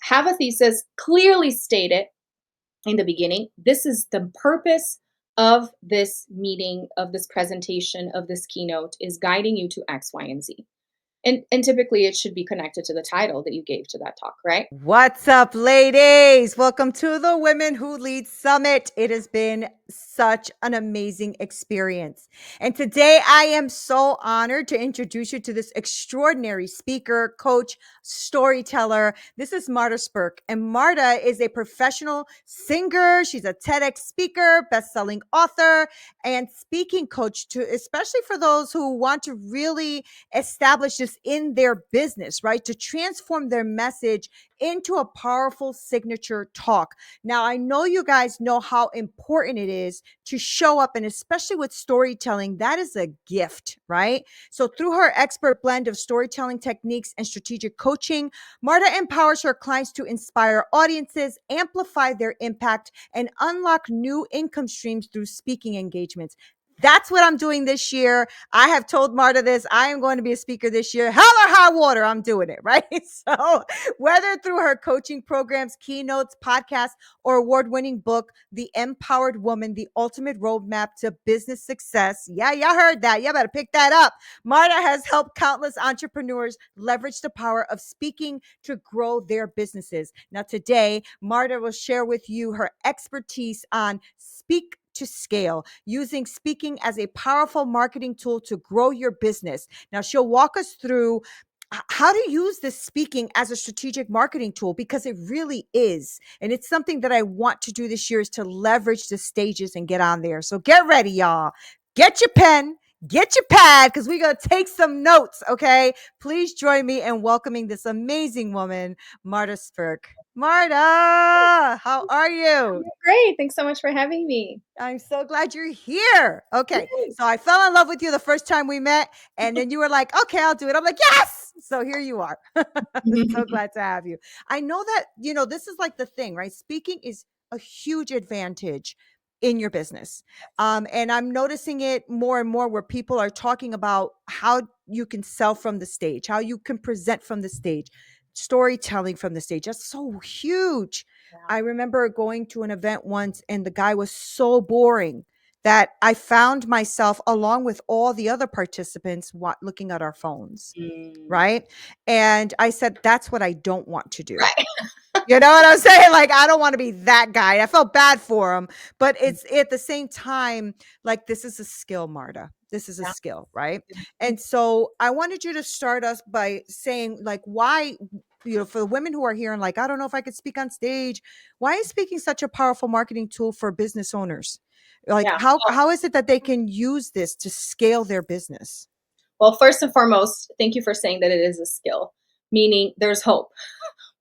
have a thesis, clearly state it in the beginning. This is the purpose of this meeting, of this presentation, of this keynote is guiding you to X, Y, and Z. And typically it should be connected to the title that you gave to that talk, right? What's up, ladies? Welcome to the Women Who Lead Summit. It has been such an amazing experience. And today I am so honored to introduce you to this extraordinary speaker, coach, storyteller. This is Marta Spurk. And Marta is a professional singer. She's a TEDx speaker, best-selling author, and speaking coach to especially for those who want to really establish this in their business, right? To transform their message into a powerful signature talk. Now, I know you guys know how important it is to show up, and especially with storytelling, that is a gift, right? So, through her expert blend of storytelling techniques and strategic coaching, Marta empowers her clients to inspire audiences, amplify their impact, and unlock new income streams through speaking engagements. That's what I'm doing this year. I have told Marta this. I am going to be a speaker this year. Hell or high water, I'm doing it, right? So, whether through her coaching programs, keynotes, podcasts, or award-winning book, The Empowered Woman, The Ultimate Roadmap to Business Success. Yeah, y'all heard that. Y'all better pick that up. Marta has helped countless entrepreneurs leverage the power of speaking to grow their businesses. Now, today, Marta will share with you her expertise on speak to scale, using speaking as a powerful marketing tool to grow your business. Now, she'll walk us through how to use this speaking as a strategic marketing tool, because it really is. And it's something that I want to do this year, is to leverage the stages and get on there. So get ready, y'all. Get your pen, get your pad, because we're going to take some notes, okay? Please join me in welcoming this amazing woman, Marta Spurk. Marta, how are you? Great. Thanks so much for having me. I'm so glad you're here. Okay. So I fell in love with you the first time we met, and then you were like, okay, I'll do it. I'm like, yes. So here you are. So glad to have you. I know that, this is like the thing, right? Speaking is a huge advantage in your business. And I'm noticing it more and more where people are talking about how you can sell from the stage, how you can present from the stage, storytelling from the stage. That's so huge. I remember going to an event once and the guy was so boring that I found myself, along with all the other participants, looking at our phones, Mm, right? And I said, that's what I don't want to do. right. You know what I'm saying? Like, I don't want to be that guy. I felt bad for him, but it's at the same time, like, this is a skill, Marta. This is a Yeah. skill, right? And so I wanted you to start us by saying, like, why, for the women who are here and like, I don't know if I could speak on stage. Why is speaking such a powerful marketing tool for business owners? Like, Yeah. how is it that they can use this to scale their business? Well, first and foremost, thank you for saying that it is a skill, meaning there's hope.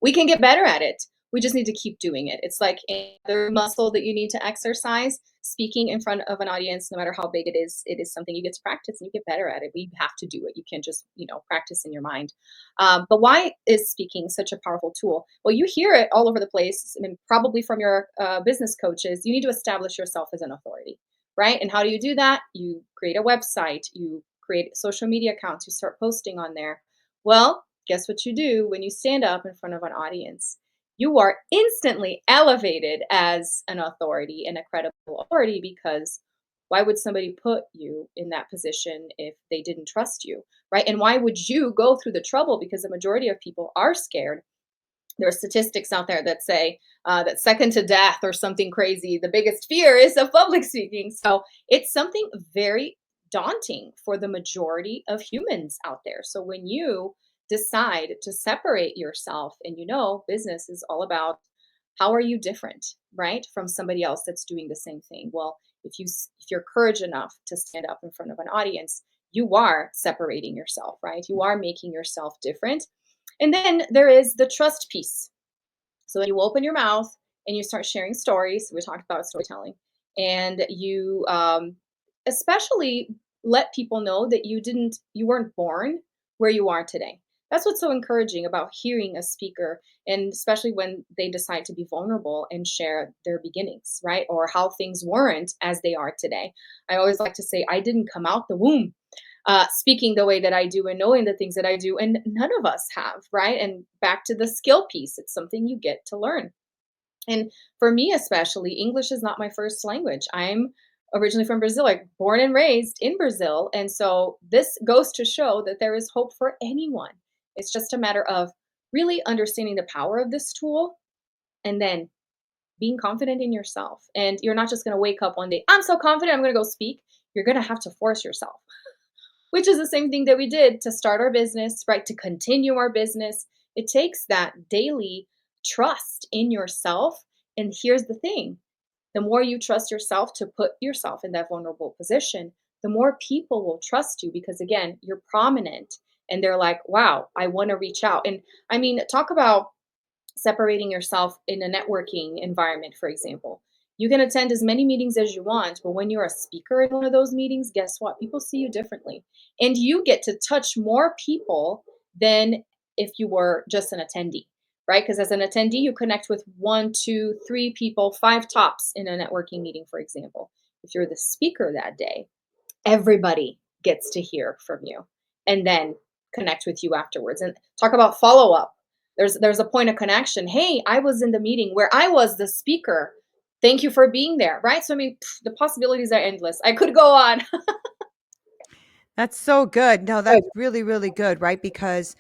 We can get better at it. We just need to keep doing it. It's like any other muscle that you need to exercise. Speaking in front of an audience, no matter how big it is something you get to practice and you get better at it. We have to do it. You can't just, practice in your mind. But why is speaking such a powerful tool? Well, you hear it all over the place, and probably from your business coaches. You need to establish yourself as an authority, right? And how do you do that? You create a website, you create social media accounts, you start posting on there. Well, guess what you do when you stand up in front of an audience? You are instantly elevated as an authority and a credible authority, because why would somebody put you in that position if they didn't trust you, right? And why would you go through the trouble? Because the majority of people are scared. There are statistics out there that say that second to death or something crazy, the biggest fear is of public speaking. So it's something very daunting for the majority of humans out there. So when you decide to separate yourself, and business is all about how are you different, right, from somebody else that's doing the same thing. Well, if you're courage enough to stand up in front of an audience, you are separating yourself, right? You are making yourself different. And then there is the trust piece. So when you open your mouth and you start sharing stories, we talked about storytelling, and you especially let people know that you weren't born where you are today. That's what's so encouraging about hearing a speaker, and especially when they decide to be vulnerable and share their beginnings, right? Or how things weren't as they are today. I always like to say, I didn't come out the womb. speaking the way that I do and knowing the things that I do. And none of us have, right? And back to the skill piece, it's something you get to learn. And for me, especially, English is not my first language. I'm originally from Brazil, like born and raised in Brazil. And so this goes to show that there is hope for anyone. It's just a matter of really understanding the power of this tool and then being confident in yourself. And you're not just going to wake up one day, I'm so confident, I'm going to go speak. You're going to have to force yourself, which is the same thing that we did to start our business, right? To continue our business. It takes that daily trust in yourself. And here's the thing, the more you trust yourself to put yourself in that vulnerable position, the more people will trust you because, again, you're prominent and they're like, wow, I want to reach out. And I mean, talk about separating yourself in a networking environment, for example. You can attend as many meetings as you want, but when you're a speaker in one of those meetings, guess what? People see you differently. And you get to touch more people than if you were just an attendee, right? Because as an attendee, you connect with one, two, three people, five tops in a networking meeting, for example. If you're the speaker that day, everybody gets to hear from you and then connect with you afterwards and talk about follow up. There's a point of connection. Hey, I was in the meeting where I was the speaker. Thank you for being there, right? So I mean, the possibilities are endless. I could go on. That's so good. No, Good. that's really, really good, right? Because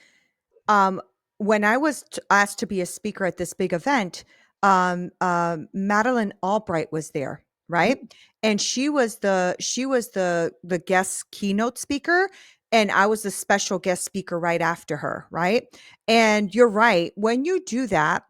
Um, when I was asked to be a speaker at this big event, Madeline Albright was there, right? Mhm. And she was the guest keynote speaker, and I was the special guest speaker right after her, right? And you're right. When you do that,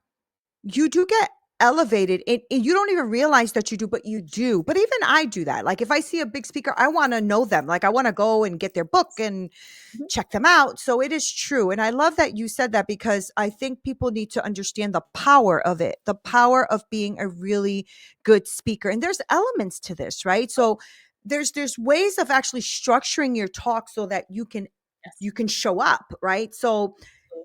you do get elevated and you don't even realize that you do, but you do. But even I do that. Like if I see a big speaker, I want to know them. Like I want to go and get their book and Mhm. check them out. So it is true. And I love that you said that because I think people need to understand the power of it, the power of being a really good speaker. And there's elements to this, right? So there's ways of actually structuring your talk so that Yes. you can show up, right? So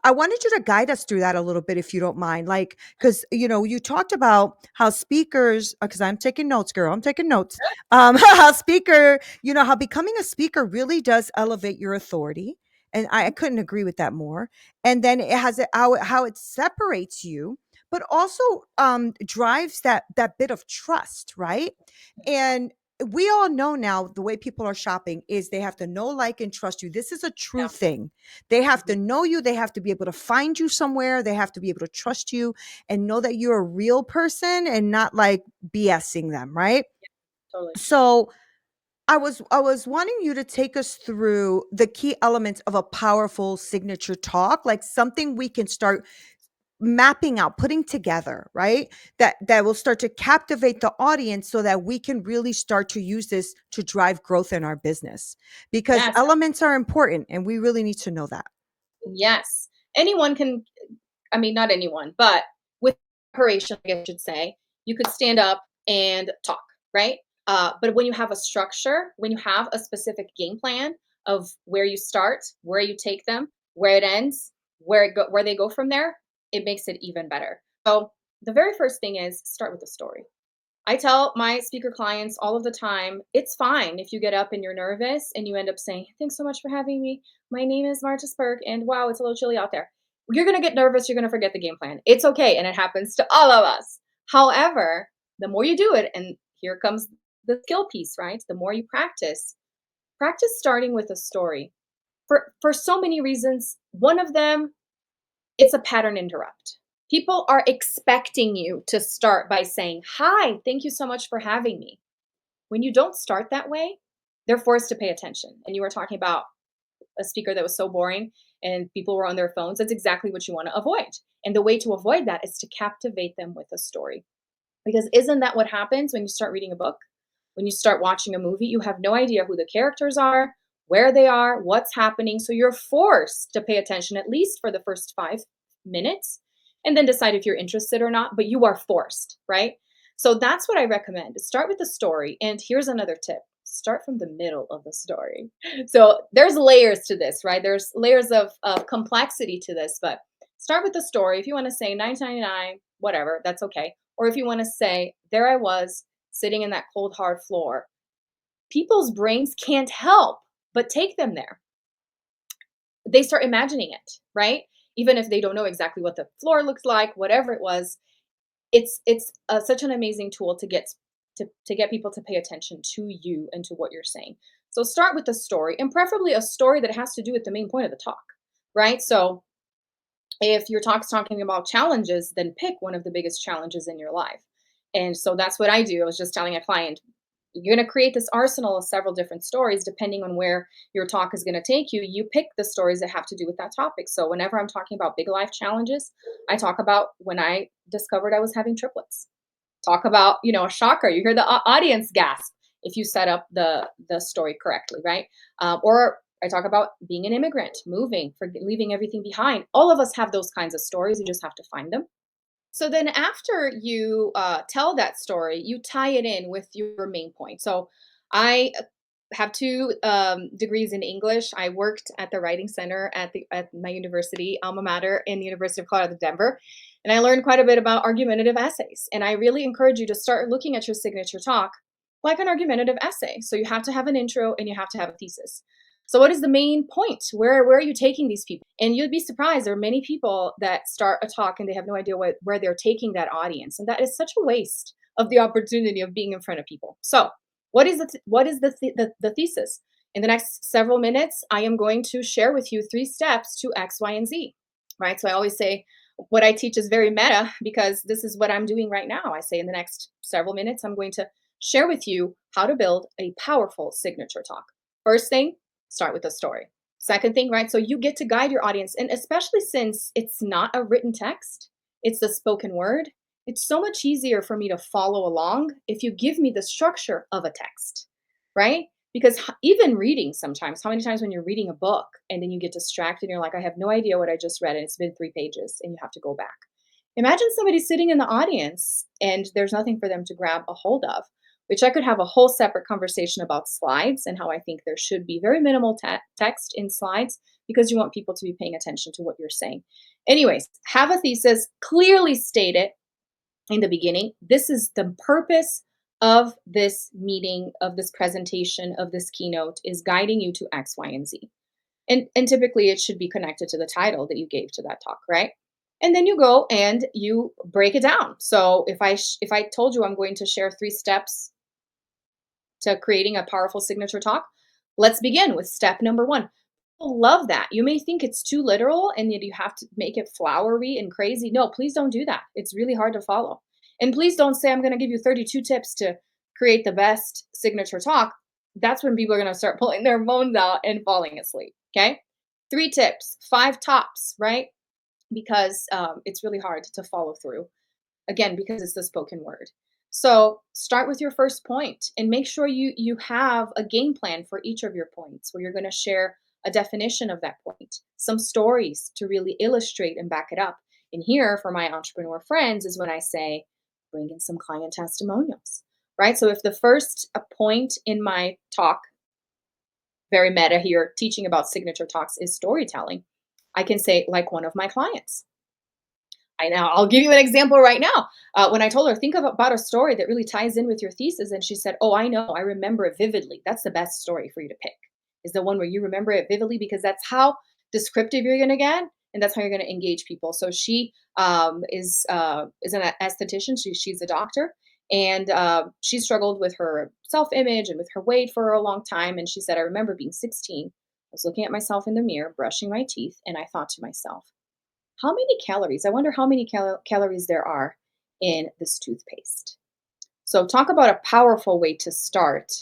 I wanted you to guide us through that a little bit, if you don't mind. Like, because, you talked about how speakers, because I'm taking notes, girl, I'm taking notes. How how becoming a speaker really does elevate your authority. And I Mhm. couldn't agree with that more. And then it has how it separates you, but also drives that bit of trust, right? And we all know now the way people are shopping is they have to know, like, and trust you. This is a true Yeah. thing. They have to Mhm. know you. They have to be able to find you somewhere. They have to be able to trust you and know that you're a real person and not like BSing them, right? Totally. So I was wanting you to take us through the key elements of a powerful signature talk, like something we can start mapping out, putting together, right? That will start to captivate the audience so that we can really start to use this to drive growth in our business. Because Yes. elements are important and we really need to know that. Yes. Anyone can, I mean, not anyone, but with preparation, I guess I should say, you could stand up and talk, right? But when you have a structure, when you have a specific game plan of where you start, where you take them, where it ends, where they go from there, it makes it even better. So the very first thing is start with a story. I tell my speaker clients all of the time, it's fine if you get up and you're nervous and you end up saying, thanks so much for having me. My name is Marta Spurk, and wow, it's a little chilly out there. You're going to get nervous. You're going to forget the game plan. It's okay. And it happens to all of us. However, the more you do it, and here comes the skill piece, right? The more you practice, practice starting with a story for so many reasons. One of them, it's a pattern interrupt. People are expecting you to start by saying, hi, thank you so much for having me. When you don't start that way, they're forced to pay attention. And you were talking about a speaker that was so boring and people were on their phones. That's exactly what you want to avoid. And the way to avoid that is to captivate them with a story. Because isn't that what happens when you start reading a book? When you start watching a movie, you have no idea who the characters are, where they are, what's happening. So you're forced to pay attention at least for the first 5 minutes and then decide if you're interested or not. But you are forced, right? So that's what I recommend. Start with the story. And here's another tip, start from the middle of the story. So there's layers to this, right? There's layers of complexity to this, but start with the story. If you want to say 999, whatever, that's okay. Or if you want to say, there I was sitting in that cold, hard floor, people's brains can't help but take them there. They start imagining it, right? Even if they don't know exactly what the floor looks like, whatever it was, it's such an amazing tool to get people to pay attention to you and to what you're saying. So start with a story, and preferably a story that has to do with the main point of the talk, right? So if your talk's talking about challenges, then pick one of the biggest challenges in your life. And so that's what I do. I was just telling a client, you're going to create this arsenal of several different stories depending on where your talk is going to take you. You pick the stories that have to do with that topic. So whenever I'm talking about big life challenges, I talk about when I discovered I was having triplets. Talk about, a shocker. You hear the audience gasp if you set up the story correctly, right? Or I talk about being an immigrant, moving, for leaving everything behind. All of us have those kinds of stories. You just have to find them. So then after you tell that story, you tie it in with your main point. So I have two degrees in English. I worked at the Writing Center at my university, alma mater, in the University of Colorado, Denver. And I learned quite a bit about argumentative essays. And I really encourage you to start looking at your signature talk like an argumentative essay. So you have to have an intro and you have to have a thesis. So what is the main point? Where are you taking these people? And you'd be surprised. There are many people that start a talk and they have no idea where they're taking that audience. And that is such a waste of the opportunity of being in front of people. So what is the thesis? In the next several minutes, I am going to share with you 3 steps to X, Y, and Z, right? So I always say what I teach is very meta because this is what I'm doing right now. I say in the next several minutes, I'm going to share with you how to build a powerful signature talk. First thing, start with a story. Second thing, right? So you get to guide your audience. And especially since it's not a written text, it's the spoken word. It's so much easier for me to follow along if you give me the structure of a text, right? Because even reading sometimes, how many times when you're reading a book and then you get distracted and you're like, I have no idea what I just read and it's been 3 pages and you have to go back. Imagine somebody sitting in the audience and there's nothing for them to grab a hold of, which I could have a whole separate conversation about slides and how I think there should be very minimal text in slides because you want people to be paying attention to what you're saying. Anyways, have a thesis, clearly state it in the beginning. This is the purpose of this meeting, of this presentation, of this keynote is guiding you to X, Y, and Z. And typically it should be connected to the title that you gave to that talk, right? And then you go and you break it down. So if I told you I'm going to share 3 steps to creating a powerful signature talk, let's begin with step number 1. People love that. You may think it's too literal and that you have to make it flowery and crazy. No, please don't do that. It's really hard to follow. And please don't say I'm going to give you 32 tips to create the best signature talk. That's when people are going to start pulling their phones out and falling asleep. Okay. 3 tips, 5 tops, right? Because it's really hard to follow through. Again, because it's the spoken word. So start with your first point and make sure you have a game plan for each of your points where you're going to share a definition of that point, some stories to really illustrate and back it up. And here for my entrepreneur friends is when I say, bring in some client testimonials, right? So if the first point in my talk, very meta here, teaching about signature talks is storytelling, I can say, like one of my clients. I'll give you an example right now. When I told her, think about a story that really ties in with your thesis, and she said, "Oh, I know. I remember it vividly." That's the best story for you to pick. Is the one where you remember it vividly because that's how descriptive you're going to get, and that's how you're going to engage people. So she is an esthetician. She's a doctor, and she struggled with her self-image and with her weight for a long time. And she said, "I remember being 16. I was looking at myself in the mirror, brushing my teeth, and I thought to myself, how many calories? I wonder how many calories there are in this toothpaste." So, talk about a powerful way to start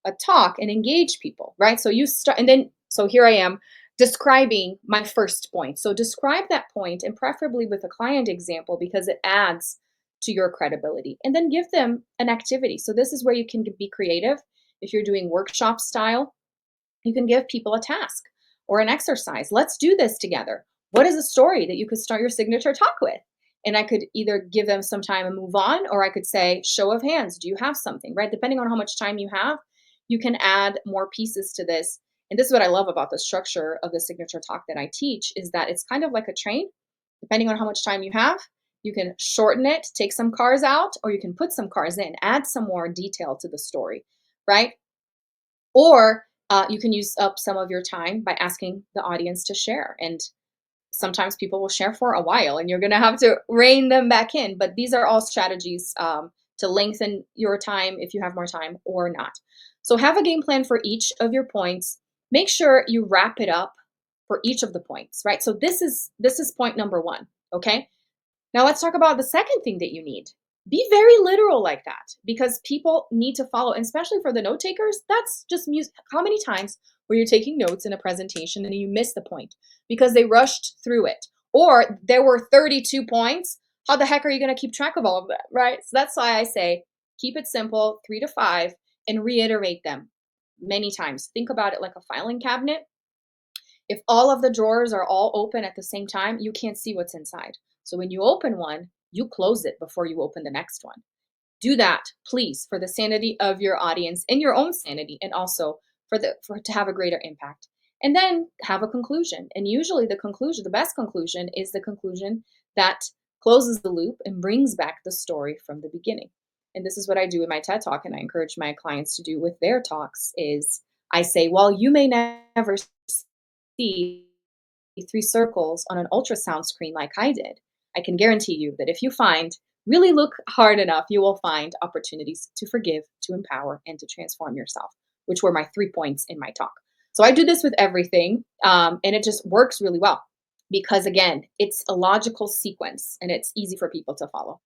a talk and engage people, right? So, you start, and then, so here I am describing my first point. So, describe that point and preferably with a client example because it adds to your credibility. And then give them an activity. So, this is where you can be creative. If you're doing workshop style, you can give people a task or an exercise. Let's do this together. What is a story that you could start your signature talk with? And I could either give them some time and move on, or I could say, show of hands, do you have something, right? Depending on how much time you have, you can add more pieces to this. And this is what I love about the structure of the signature talk that I teach is that it's kind of like a train. Depending on how much time you have, you can shorten it, take some cars out, or you can put some cars in, add some more detail to the story, right? Or You can use up some of your time by asking the audience to share. And sometimes people will share for a while and you're going to have to rein them back in. But these are all strategies to lengthen your time if you have more time or not. So have a game plan for each of your points. Make sure you wrap it up for each of the points, right? So this is point number one. Okay. Now let's talk about the second thing that you need. Be very literal like that because people need to follow, and especially for the note takers, that's just music. How many times were you taking notes in a presentation and you missed the point because they rushed through it? Or there were 32 points. How the heck are you going to keep track of all of that, right? So that's why I say keep it simple, 3 to 5, and reiterate them many times. Think about it like a filing cabinet. If all of the drawers are all open at the same time, you can't see what's inside. So when you open one, you close it before you open the next one. Do that, please, for the sanity of your audience and your own sanity, and also for to have a greater impact. And then have a conclusion. And usually the conclusion, the best conclusion is the conclusion that closes the loop and brings back the story from the beginning. And this is what I do in my TED Talk, and I encourage my clients to do with their talks is I say, well, you may never see 3 circles on an ultrasound screen like I did, I can guarantee you that if you really look hard enough, you will find opportunities to forgive, to empower, and to transform yourself, which were my 3 points in my talk. So I do this with everything, and it just works really well because, again, it's a logical sequence and it's easy for people to follow.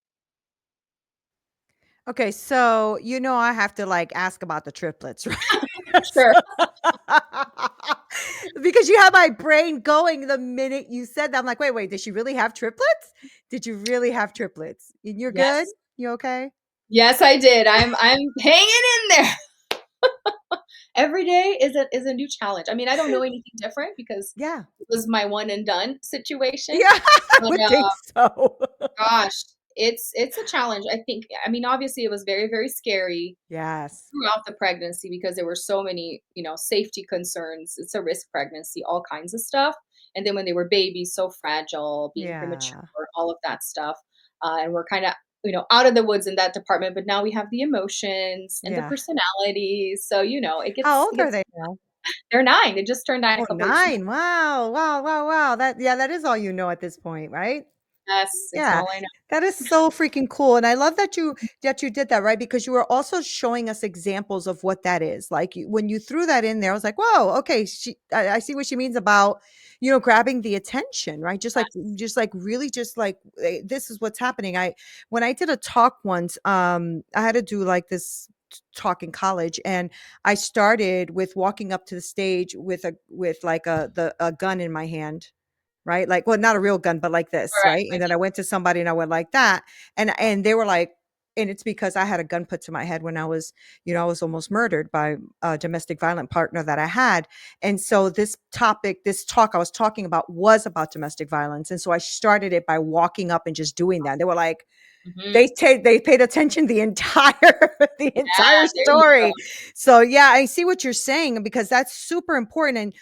Okay, so I have to like ask about the triplets, right? Sure. Because you have my brain going the minute you said that. I'm like, wait, did she really have triplets? Did you really have triplets? And you're good? Yes. You okay? Yes, I did. I'm hanging in there. Every day is a new challenge. I mean, I don't know anything different because Yeah. it was my one and done situation. Yeah, I But would think so. gosh, it's a challenge. I think. I mean, obviously, it was very very scary Yes. throughout the pregnancy because there were so many safety concerns. It's a risk pregnancy, all kinds of stuff. And then when they were babies, so fragile, being premature, Yeah. all of that stuff, and we're kind of out of the woods in that department. But now we have the emotions and the Yeah. personalities. So it How gets old it are gets they now? they're 9. They just turned 9 a Oh, couple weeks ago. 9. Wow. Wow. Wow. Wow. That is all you know at this point, right? Yes, it's Yeah, all I know. that is so freaking cool, and I love that you did that, right? Because you were also showing us examples of what that is. Like, when you threw that in there, I was like, "Whoa, okay, I see what she means about, grabbing the attention, right?" Just like really just like, this is what's happening. When I did a talk once, I had to do like this talk in college, and I started with walking up to the stage with like a gun in my hand, right? Like, well, not a real gun, but like this, Correct. right? And then I went to somebody and I went like that. And they were like, and it's because I had a gun put to my head when I was almost murdered by a domestic violent partner that I had. And so this talk I was talking about was about domestic violence. And so I started it by walking up and just doing that. They were like, Mhm. they paid attention the entire the entire Yeah, there you go. story. So yeah, I see what you're saying because that's super important. And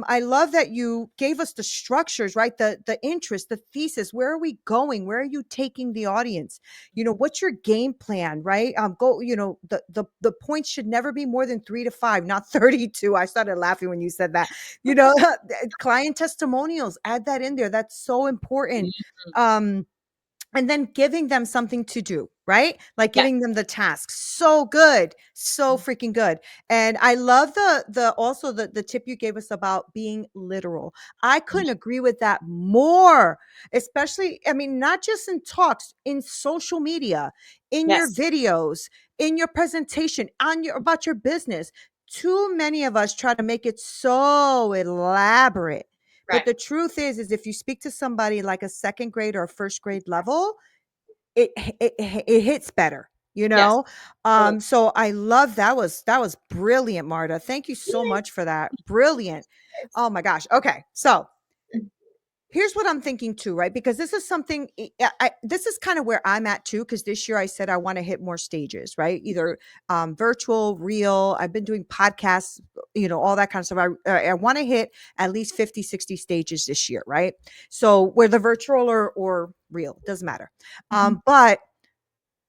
I love that you gave us the structures, right? The interest, the thesis. Where are we going? Where are you taking the audience? What's your game plan, right? Go. The points should never be more than 3 to 5, not 32. I started laughing when you said that. Client testimonials. Add that in there. That's so important. Mhm. Um, and then giving them something to do, right? Like Yes. giving them the task. So good. So Mhm. freaking good. And I love the tip you gave us about being literal. I Mhm. couldn't agree with that more. Especially, I mean, not just in talks, in social media, in your Yes. videos, in your presentation, on your about your business. Too many of us try to make it so elaborate. But Right. the truth is if you speak to somebody like a second grade or a first grade level, it hits better, you Yes. know? Totally. So I love that was brilliant, Marta. Thank you so Yay. much for that. Brilliant. Oh my gosh. Okay. So here's what I'm thinking too, right? Because this is something this is kind of where I'm at too. Because this year I said I want to hit more stages, right? Either virtual, real. I've been doing podcasts, all that kind of stuff. I want to hit at least 50, 60 stages this year, right? So whether virtual or real, doesn't matter. Mhm. But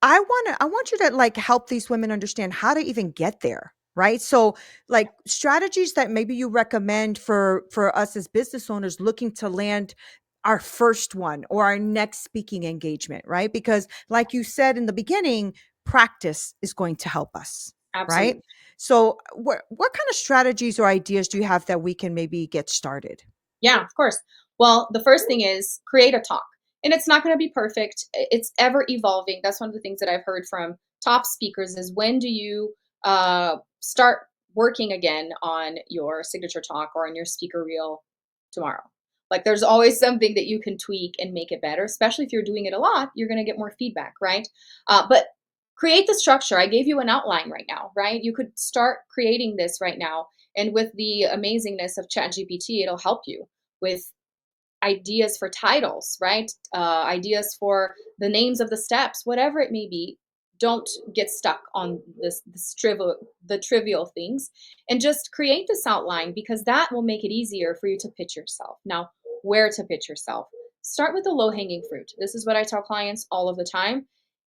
I want you to like help these women understand how to even get there. right? So like strategies that maybe you recommend for us as business owners looking to land our first one or our next speaking engagement, right? Because like you said in the beginning, practice is going to help us, right? Absolutely. So what kind of strategies or ideas do you have that we can maybe get started? Yeah, of course. Well, the first thing is create a talk. And it's not going to be perfect. It's ever evolving. That's one of the things that I've heard from top speakers is when do you start working again on your signature talk or on your speaker reel tomorrow? Like there's always something that you can tweak and make it better, especially if you're doing it a lot, you're going to get more feedback, right? But create the structure. I gave you an outline right now, right? You could start creating this right now. And with the amazingness of ChatGPT, it'll help you with ideas for titles, right? Ideas for the names of the steps, whatever it may be. Don't get stuck on the trivial things, and just create this outline because that will make it easier for you to pitch yourself. Now, where to pitch yourself? Start with the low hanging fruit. This is what I tell clients all of the time.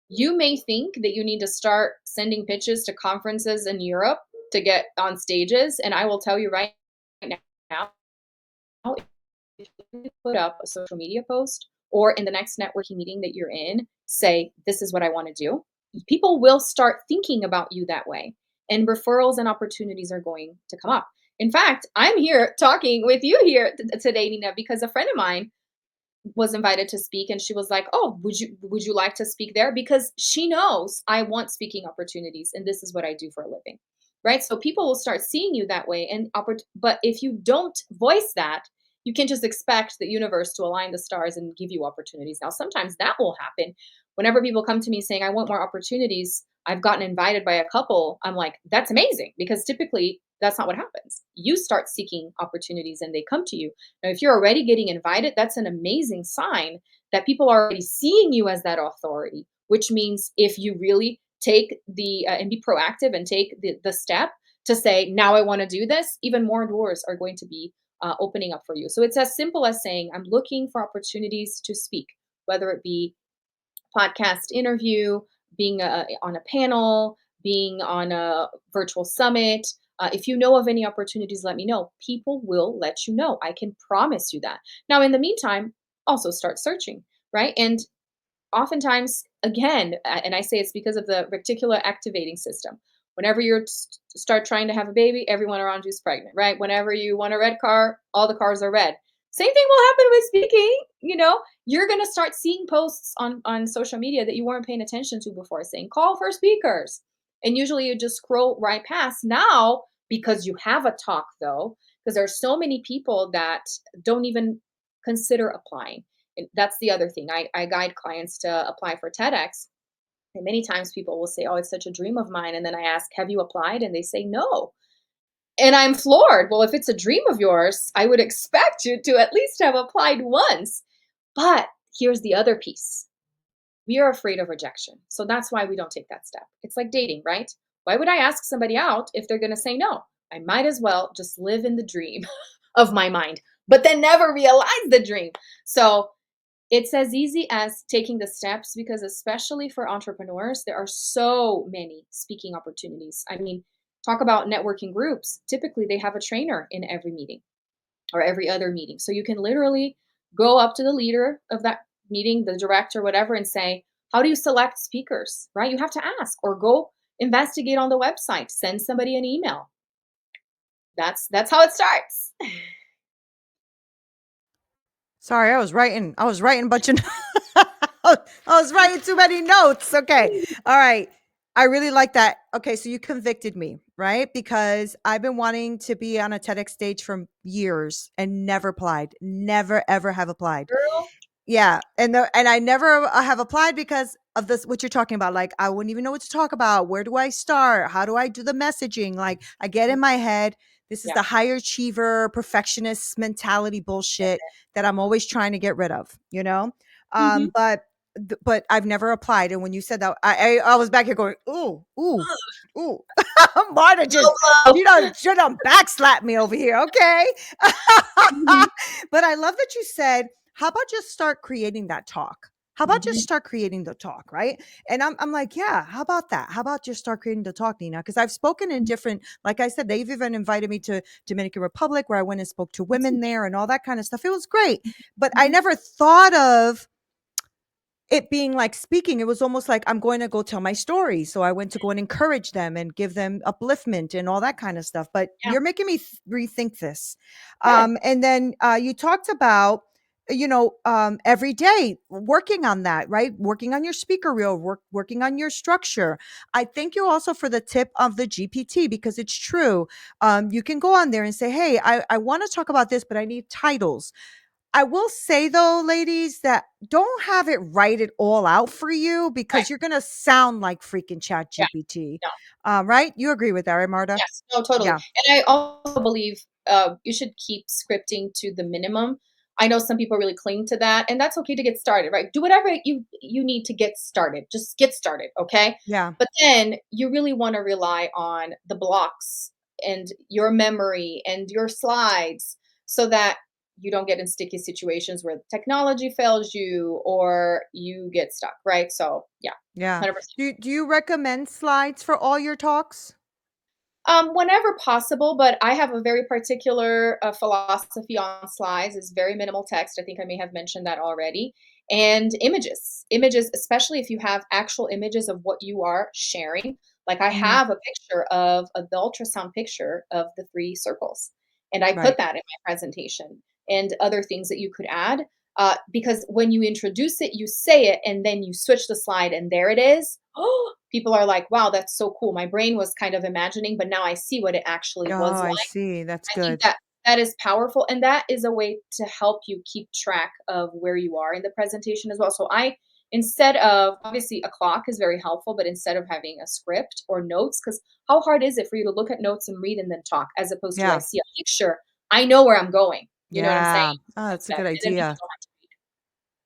You may think that you need to start sending pitches to conferences in Europe to get on stages, and I will tell you right now, if you put up a social media post or in the next networking meeting that you're in, say, this is what I want to do, people will start thinking about you that way. And referrals and opportunities are going to come up. In fact, I'm here talking with you here today, Nina, because a friend of mine was invited to speak and she was like, "Oh, would you like to speak there?" Because she knows I want speaking opportunities and this is what I do for a living. Right? So people will start seeing you that way but if you don't voice that, you can just expect the universe to align the stars and give you opportunities. Now, sometimes that will happen. Whenever people come to me saying, "I want more opportunities," I've gotten invited by a couple. I'm like, "That's amazing," because typically that's not what happens. You start seeking opportunities and they come to you. Now, if you're already getting invited, that's an amazing sign that people are already seeing you as that authority, which means if you really take and be proactive and take the step to say, now I want to do this, even more doors are going to be opening up for you. So it's as simple as saying, I'm looking for opportunities to speak, whether it be podcast interview, being on a panel, being on a virtual summit. If you know of any opportunities, let me know. People will let you know. I can promise you that. Now, in the meantime, also start searching, right? And oftentimes, again, and I say it's because of the reticular activating system. Whenever you start trying to have a baby, everyone around you is pregnant, right? Whenever you want a red car, all the cars are red. Same thing will happen with speaking. You're going to start seeing posts on social media that you weren't paying attention to before saying call for speakers. And usually you just scroll right past. Now, because you have a talk though, because there are so many people that don't even consider applying. And that's the other thing. I guide clients to apply for TEDx. And many times people will say, "Oh, it's such a dream of mine." And then I ask, "Have you applied?" And they say, "No." And I'm floored. Well, if it's a dream of yours, I would expect you to at least have applied once. But here's the other piece: we are afraid of rejection. So that's why we don't take that step. It's like dating, right? Why would I ask somebody out if they're going to say no? I might as well just live in the dream of my mind, but then never realize the dream. So it's as easy as taking the steps because, especially for entrepreneurs, there are so many speaking opportunities. I mean, talk about networking groups. Typically, they have a trainer in every meeting or every other meeting. So you can literally go up to the leader of that meeting, the director, whatever, and say, "How do you select speakers?" Right? You have to ask or go investigate on the website, send somebody an email. That's how it starts. Sorry, I was writing a bunch of I was writing too many notes. Okay. All right. I really like that. Okay, so you convicted me, right? Because I've been wanting to be on a TEDx stage for years and never applied. Never ever have applied. Girl, Yeah, and I never have applied because of this what you're talking about. Like I wouldn't even know what to talk about. Where do I start? How do I do the messaging? Like I get in my head, this is yeah, the higher achiever, perfectionist mentality bullshit that I'm always trying to get rid of, you know? mhm. But I've never applied. And when you said that, I was back here going, ooh, ooh, ooh. Marta just Low she done backslap me over here. Okay. blow. But I love that you said how about just start creating that talk? How about just Mhm. start creating the talk, right? And I'm like, yeah, how about that? How about just start creating the talk, Nina? Because I've spoken in different, like I said, they've even invited me to Dominican Republic where I went and spoke to That's women amazing. there and all that kind of stuff. It was great. But I Mhm. never thought of it being like speaking. It was almost like I'm going to go tell my story. So I went to go and encourage them and give them upliftment and all that kind of stuff. But Yeah, you're making me rethink this. good. And then you talked about, every day working on that, right? Working on your speaker reel, working on your structure. I thank you also for the tip of the GPT because it's true. You can go on there and say, hey, I want to talk about this, but I need titles. I will say though, ladies, that don't have it write it all out for you Right. because you're gonna sound like freaking Chat Yeah. GPT. No. Right? You agree with that, right, Marta? Yes. No, totally. Yeah. And I also believe you should keep scripting to the minimum. I know some people really cling to that, and that's okay to get started, right? Do whatever you need to get started. Just get started, okay? Yeah. But then you really want to rely on the blocks and your memory and your slides so that you don't get in sticky situations where the technology fails you or you get stuck, right? So, yeah, Yeah. 100%. Do you recommend slides for all your talks? Whenever possible, but I have a very particular philosophy on slides. Is very minimal text. I think I may have mentioned that already. And images, images, especially if you have actual images of what you are sharing. Like I Mhm. have a picture of the ultrasound picture of the three circles, and I put Right. that in my presentation and other things that you could add. Because when you introduce it, you say it, and then you switch the slide, and there it is. People are like, "Wow, that's so cool." My brain was kind of imagining, but now I see what it actually Oh, was I like. see. That's I think good. that that is powerful, and that is a way to help you keep track of where you are in the presentation as well. So I instead of obviously a clock is very helpful, but instead of having a script or notes, because how hard is it for you to look at notes and read and then talk, as opposed to I Yeah. see a picture, I know where I'm going. You know what I'm saying? Yeah. Oh, That's that's a better, good and then people idea. don't have to read.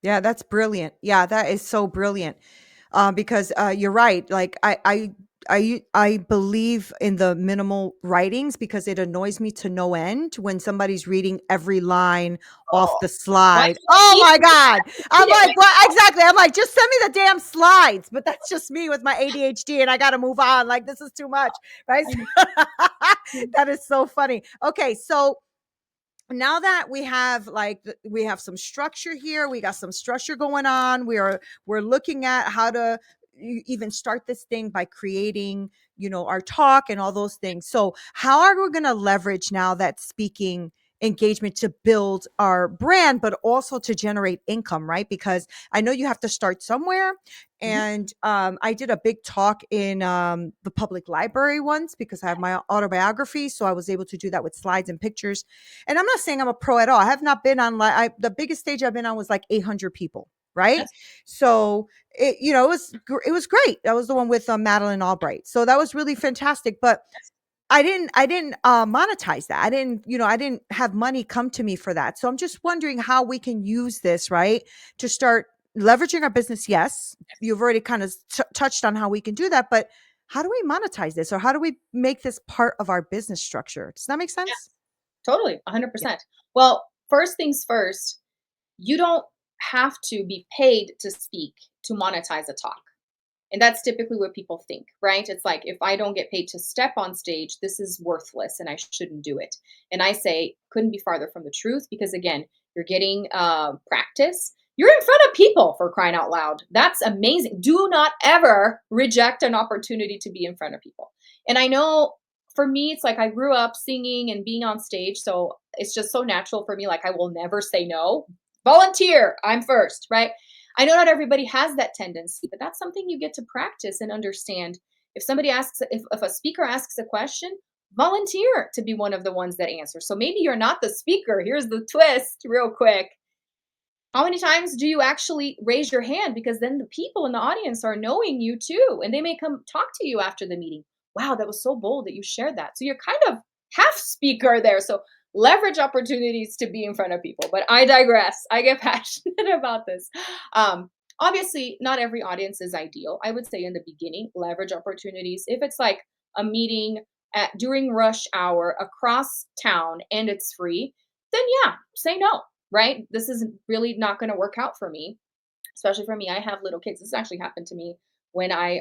Yeah, that's brilliant. Yeah, that is so brilliant. Because you're right. Like I believe in the minimal writings because it annoys me to no end when somebody's reading every line off Oh, the why slide. do I Oh need my to read God. that? Read I'm it like, what myself. exactly? I'm like, just send me the damn slides. But that's just me with my ADHD and I gotta move on. Like, this is too much. Right. I know. That is so funny. Okay, so now that we have we have some structure here, we got some structure going on, we're looking at how to even start this thing by creating, our talk and all those things. So how are we going to leverage now that speaking engagement to build our brand but also to generate income, right? Because I know you have to start somewhere. Mhm. And I did a big talk in the public library once because I have my autobiography, so I was able to do that with slides and pictures. And I'm not saying I'm a pro at all. I have not been on the biggest stage I've been on was like 800 people, right? That's So it was great. That was the one with Madeline Albright. So that was really fantastic. But I didn't monetize that. I didn't have money come to me for that. So I'm just wondering how we can use this, right, to start leveraging our business. Yes, you've already kind of touched on how we can do that, but how do we monetize this or how do we make this part of our business structure? Does that make yeah, sense? totally, Yeah. 100%. Well, first things first, you don't have to be paid to speak to monetize a talk. And that's typically what people think, right? It's like, if I don't get paid to step on stage, this is worthless and I shouldn't do it. And I say, couldn't be farther from the truth because, again, you're getting practice. You're in front of people for crying out loud. That's amazing. Do not ever reject an opportunity to be in front of people. And I know for me, it's like I grew up singing and being on stage. So it's just so natural for me. Like, I will never say no. Volunteer, I'm first, right? I know not everybody has that tendency, but that's something you get to practice and understand. If somebody asks, if a speaker asks a question, volunteer to be one of the ones that answer. So maybe you're not the speaker. Here's the twist, real quick. How many times do you actually raise your hand? Because then the people in the audience are knowing you too, and they may come talk to you after the meeting. Wow, that was so bold that you shared that. So you're kind of half speaker there. So leverage opportunities to be in front of people. But I digress. I get passionate about this. Obviously, not every audience is ideal. I would say in the beginning, leverage opportunities. If it's like a meeting during rush hour across town and it's free, then yeah, say no, right? This is really not going to work out for me. especially for me. I have little kids. This actually happened to me when I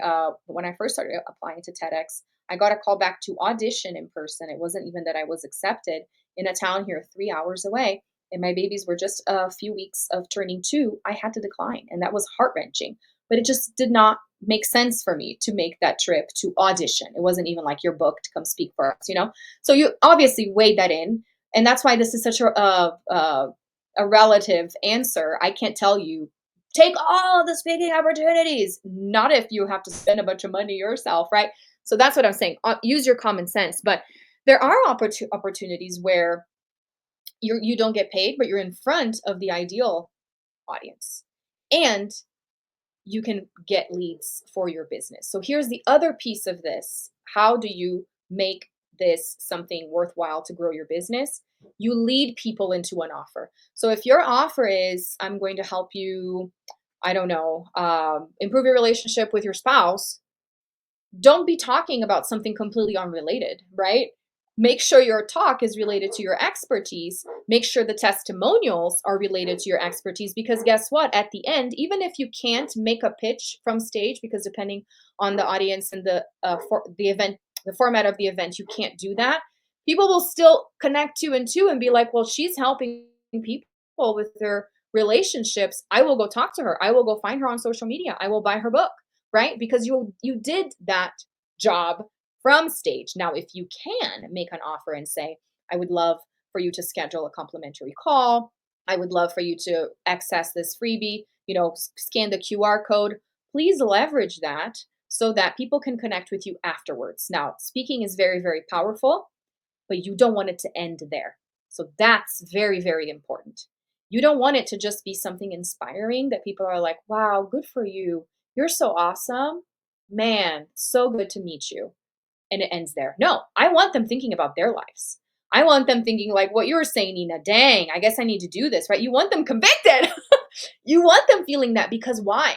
first started applying to TEDx. I got a call back to audition in person. It wasn't even that I was accepted in a town here 3 hours away, and my babies were just a few weeks of turning two. I had to decline, and that was heart wrenching. But it just did not make sense for me to make that trip to audition. It wasn't even like you're booked, come speak for us, you know. So you obviously weighed that in, and that's why this is such a relative answer. I can't tell you take all the speaking opportunities. Not if you have to spend a bunch of money yourself, right? So that's what I'm saying. Use your common sense. But there are opportunities where you don't get paid, but you're in front of the ideal audience, and you can get leads for your business. So here's the other piece of this. How do you make this something worthwhile to grow your business? You lead people into an offer. So if your offer is, I'm going to help you, I don't know, improve your relationship with your spouse, don't be talking about something completely unrelated, right? Make sure your talk is related to your expertise. Make sure the testimonials are related to your expertise, because guess what? At the end, even if you can't make a pitch from stage, because depending on the audience and the event, the format of the event, you can't do that. People will still connect two and two and be like, well, she's helping people with their relationships. I will go talk to her. I will go find her on social media. I will buy her book, right? Because you did that job from stage. Now, if you can make an offer and say, I would love for you to schedule a complimentary call. I would love for you to access this freebie, scan the QR code. Please leverage that so that people can connect with you afterwards. Now, speaking is very, very powerful, but you don't want it to end there. So that's very, very important. You don't want it to just be something inspiring that people are like, wow, good for you. You're so awesome. Man, so good to meet you. And it ends there. No, I want them thinking about their lives. I want them thinking like what you were saying, Nina, dang, I guess I need to do this, right? You want them convicted. You want them feeling that, because why?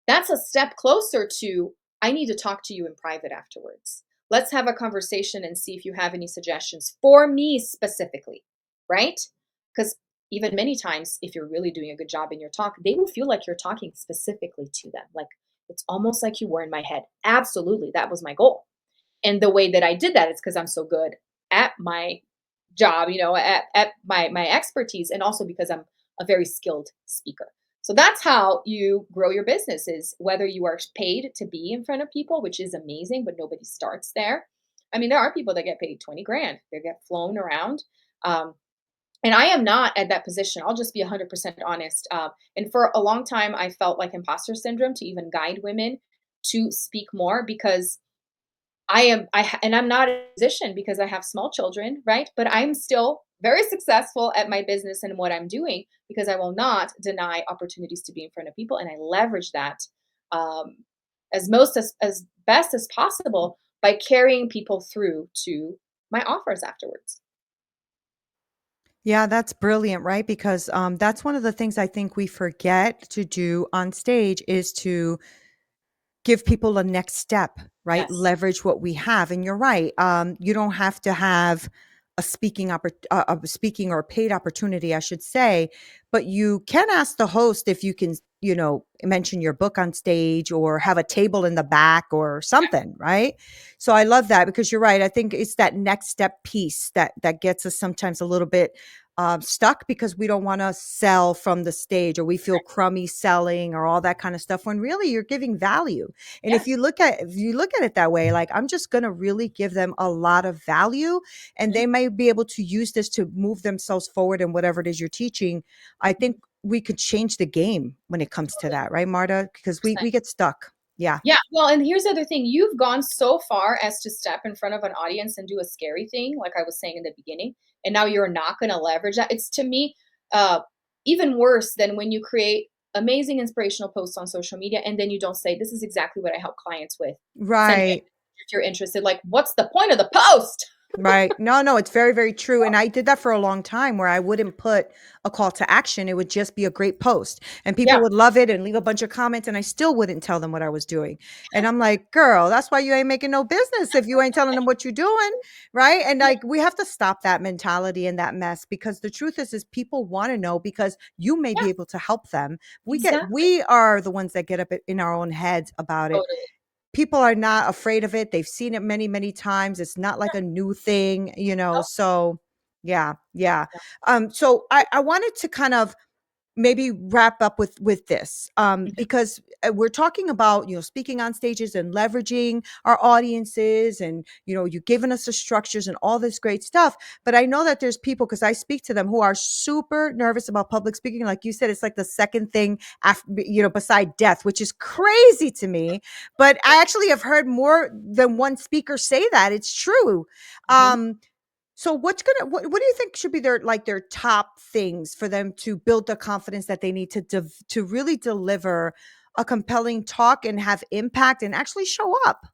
That's a step closer to, I need to talk to you in private afterwards. Let's have a conversation and see if you have any suggestions for me specifically, right? Because even many times, if you're really doing a good job in your talk, they will feel like you're talking specifically to them. Like it's almost like you were in my head. Absolutely. That was my goal. And the way that I did that is because I'm so good at my job, at my expertise, and also because I'm a very skilled speaker. So that's how you grow your business, is whether you are paid to be in front of people, which is amazing, but nobody starts there. I mean, there are people that get paid 20 grand. They get flown around. Um, and I am not at that position. I'll just be 100% honest. And for a long time, I felt like imposter syndrome to even guide women to speak more, because and I'm not in a position because I have small children, right? But I'm still very successful at my business and what I'm doing, because I will not deny opportunities to be in front of people, and I leverage that um, as best as possible by carrying people through to my offers afterwards. Yeah, that's brilliant, right? Because that's one of the things I think we forget to do on stage is to give people a next step, right? Yes. Leverage what we have. And you're right. You don't have to have a speaking or a paid opportunity, I should say, but you can ask the host if you can, mention your book on stage or have a table in the back or something, right? So I love that, because you're right. I think it's that next step piece that gets us sometimes a little bit stuck, because we don't want to sell from the stage, or we feel crummy selling or all that kind of stuff, when really you're giving value. And Yeah. if you look at it that way, like, I'm just going to really give them a lot of value, and Mhm. they may be able to use this to move themselves forward in whatever it is you're teaching. I think we could change the game when it comes to Totally. that, right, Marta? Because we 100%. we get stuck. Yeah. Yeah, well, and here's the other thing. You've gone so far as to step in front of an audience and do a scary thing, like I was saying in the beginning, and now you're not going to leverage that. It's, to me, uh, even worse than when you create amazing inspirational posts on social media and then you don't say, "This is exactly what I help clients with. Send me Right. if you're interested." Like, what's the point of the post? Right. No, no, it's very, very true. And I did that for a long time where I wouldn't put a call to action. It would just be a great post and people Yeah, would love it and leave a bunch of comments and I still wouldn't tell them what I was doing. And I'm like, girl, that's why you ain't making no business if you ain't telling them what you're doing. Right. And yeah, like we have to stop that mentality and that mess because the truth is people want to know because you may yeah, be able to help them. exactly. We are the ones that get up in our own heads about it. Totally. People are not afraid of it. They've seen it many, many times. It's not like Yeah, a new thing, you know. no, So yeah, yeah. yeah. So I wanted to kind of maybe wrap up with this Mhm. because we're talking about speaking on stages and leveraging our audiences and you giving us the structures and all this great stuff, but I know that there's people because I speak to them who are super nervous about public speaking. Like you said, it's like the second thing after beside death, which is crazy to me, but I actually have heard more than one speaker say that it's true. Mhm. um so what do you think should be their top things for them to build the confidence that they need to really deliver a compelling talk and have impact and actually show up?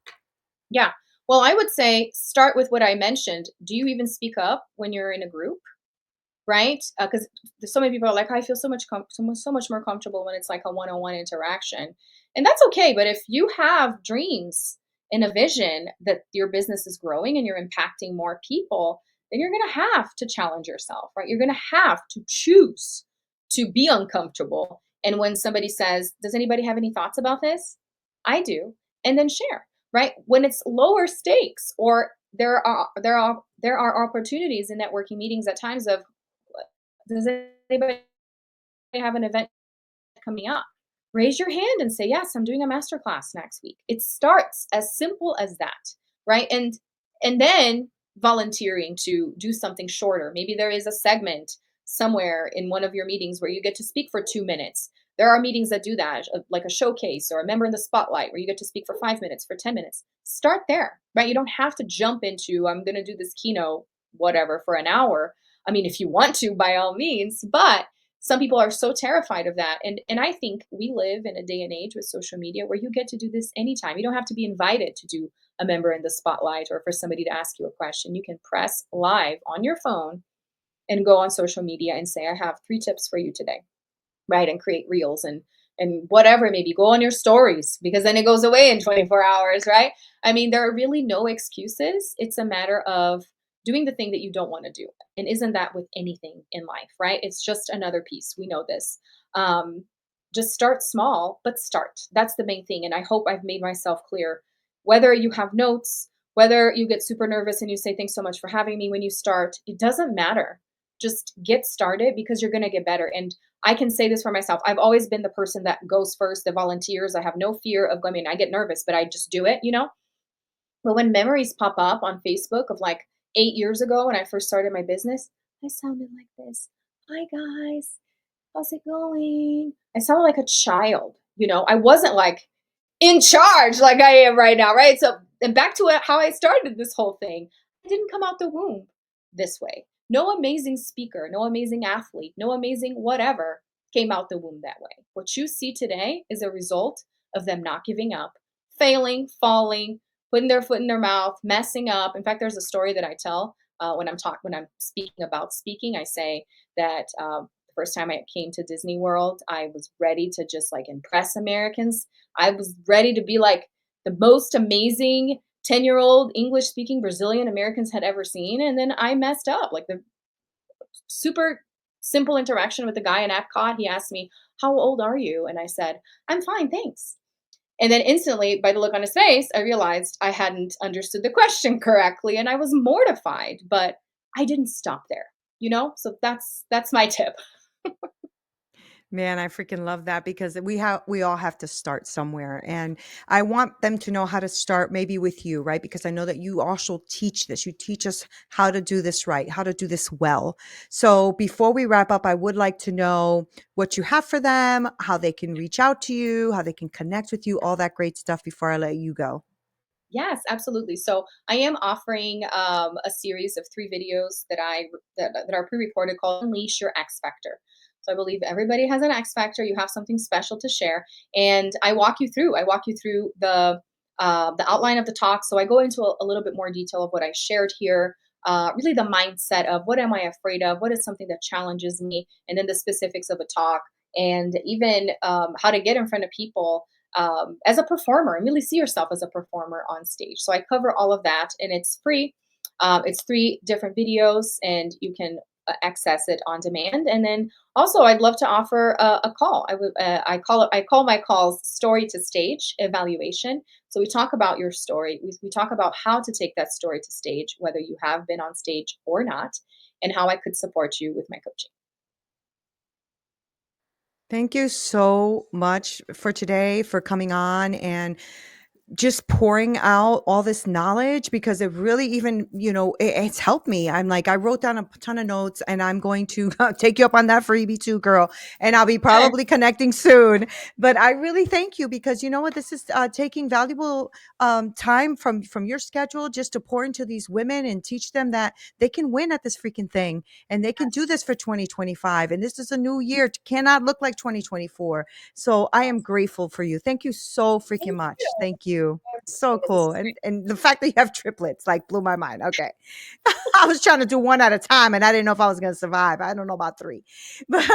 Yeah. Well, I would say start with what I mentioned. Do you even speak up when you're in a group? Right? Because so many people are like, I feel so much more comfortable when it's like a one-on-one interaction, and that's okay. But if you have dreams and a vision that your business is growing and you're impacting more people, then you're going to have to challenge yourself, right? You're going to have to choose to be uncomfortable. And when somebody says, "Does anybody have any thoughts about this?" I do, and then share. Right? When it's lower stakes, or there are opportunities in networking meetings at times of, does anybody have an event coming up? Raise your hand and say, yes, I'm doing a masterclass next week. It starts as simple as that, right? And then volunteering to do something shorter. Maybe there is a segment somewhere in one of your meetings where you get to speak for 2 minutes. There are meetings that do that, like a showcase or a member in the spotlight where you get to speak for 5 minutes, for 10 minutes. Start there, right? You don't have to jump into, I'm going to do this keynote, whatever, for an hour. I mean, if you want to, by all means, but some people are so terrified of that. And I think we live in a day and age with social media where you get to do this anytime. You don't have to be invited to do a member in the spotlight or for somebody to ask you a question. You can press live on your phone and go on social media and say, I have 3 tips for you today, right? And create reels and whatever, maybe go on your stories because then it goes away in 24 hours, right? I mean, there are really no excuses. It's a matter of doing the thing that you don't want to do. And isn't that with anything in life, right? It's just another piece. We know this. Um, just start small, but start. That's the main thing. And I hope I've made myself clear. Whether you have notes, whether you get super nervous and you say, thanks so much for having me when you start, it doesn't matter. Just get started because you're going to get better. And I can say this for myself. I've always been the person that goes first, that volunteers. I have no fear of, I mean, I get nervous, but I just do it. But when memories pop up on Facebook of like 8 years ago when I first started my business, I sounded like this. Hi, guys. How's it going? I sounded like a child. I wasn't like in charge like I am right now, right? So, and back to how I started this whole thing, I didn't come out the womb this way. No amazing speaker, no amazing athlete, no amazing whatever came out the womb that way. What you see today is a result of them not giving up, failing, falling, putting their foot in their mouth, messing up. In fact, there's a story that I tell when I'm speaking about speaking. I say that the first time I came to Disney World, I was ready to just like impress Americans. I was ready to be like the most amazing 10-year-old English speaking Brazilian Americans had ever seen. And then I messed up. Like the super simple interaction with the guy in Epcot, he asked me, "How old are you?" And I said, "I'm fine, thanks." And then instantly, by the look on his face, I realized I hadn't understood the question correctly and I was mortified, but I didn't stop there. So that's my tip. Man, I freaking love that because we all have to start somewhere. And I want them to know how to start maybe with you, right? Because I know that you also teach this. You teach us how to do this right, how to do this well. So before we wrap up, I would like to know what you have for them, how they can reach out to you, how they can connect with you, all that great stuff before I let you go. Yes, absolutely. So I am offering a series of 3 videos that are pre-recorded called "Unleash Your X Factor." So I believe everybody has an X factor. You have something special to share, and I walk you through. I walk you through the outline of the talk. So I go into a little bit more detail of what I shared here. really the mindset of what am I afraid of, what is something that challenges me, and then the specifics of a talk, and even how to get in front of people as a performer and really see yourself as a performer on stage. So I cover all of that, and it's free. It's 3 different videos, and you can access it on demand. And then also, I'd love to offer a call. I call my calls story to stage evaluation. So we talk about your story. We talk about how to take that story to stage, whether you have been on stage or not, and how I could support you with my coaching. Thank you so much for today, for coming on and just pouring out all this knowledge because it really even, it's helped me. I'm like, I wrote down a ton of notes and I'm going to take you up on that freebie too, girl. And I'll be probably connecting soon. But I really thank you because you know what? This is taking valuable time from your schedule just to pour into these women and teach them that they can win at this freaking thing and they can do Yes. this for 2025. And this is a new year. It cannot look like 2024. So I am grateful for you. Thank you so freaking Thank much. you. Thank you. I So appreciate it. This cool. is great. And the fact that you have triplets like blew my mind. Okay. I was trying to do one at a time and I didn't know if I was going to survive. I don't know about three. But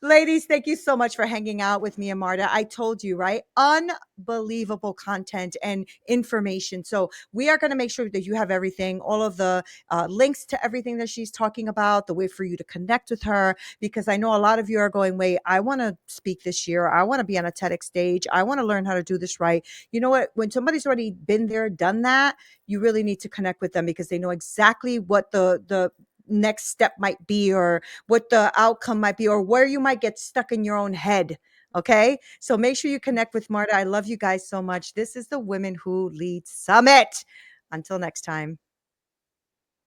ladies, thank you so much for hanging out with me and Marta. I told you, right? Unbelievable content and information. So we are going to make sure that you have everything, all of the links to everything that she's talking about, the way for you to connect with her, because I know a lot of you are going, wait, I want to speak this year. I want to be on a TEDx stage. I want to learn how to do this right. You know what? When somebody's already been there, done that, you really need to connect with them because they know exactly what the next step might be or what the outcome might be or where you might get stuck in your own head. Okay. So make sure you connect with Marta. I love you guys so much. This is the Women Who Lead Summit. Until next time.